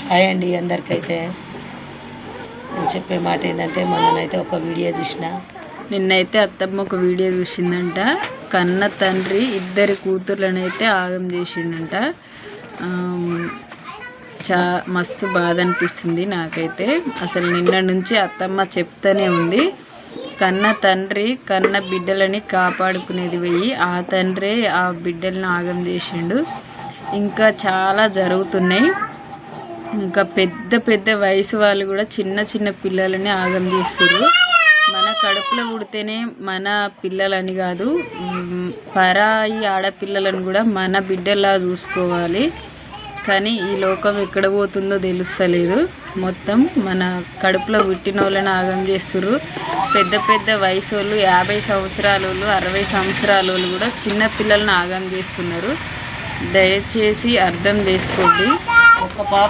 Hi అండి అందరికైతే. నేను చెప్పే మాట ఏంటంటే, మొన్ననైతే ఒక వీడియో చూసిన. నిన్నైతే అత్తమ్మ ఒక వీడియో చూసిందంట. కన్న తండ్రి ఇద్దరి కూతుర్లనైతే ఆగం చేసిండంట. మస్తు బాధ అనిపిస్తుంది నాకైతే. అసలు నిన్న నుంచి అత్తమ్మ చెప్తానే ఉంది, కన్న తండ్రి కన్న బిడ్డలని కాపాడుకునేది పోయి ఆ తండ్రే ఆ బిడ్డలను ఆగం చేసిండు. ఇంకా చాలా జరుగుతున్నాయి. ఇంకా పెద్ద పెద్ద వయసు వాళ్ళు కూడా చిన్న చిన్న పిల్లలని ఆగం చేస్తున్నారు. మన కడుపులో పుడితేనే మన పిల్లలని కాదు, పరాయి ఆడపిల్లలను కూడా మన బిడ్డలా చూసుకోవాలి. కానీ ఈ లోకం ఎక్కడ పోతుందో తెలుస్తలేదు. మొత్తం మన కడుపులో పుట్టిన వాళ్ళని ఆగం చేస్తున్నారు. పెద్ద పెద్ద వయసు వాళ్ళు, 50 సంవత్సరాల వాళ్ళు, 60 సంవత్సరాల వాళ్ళు కూడా చిన్న పిల్లల్ని ఆగం చేస్తున్నారు. దయచేసి అర్థం చేసుకోండి. ఒక పాప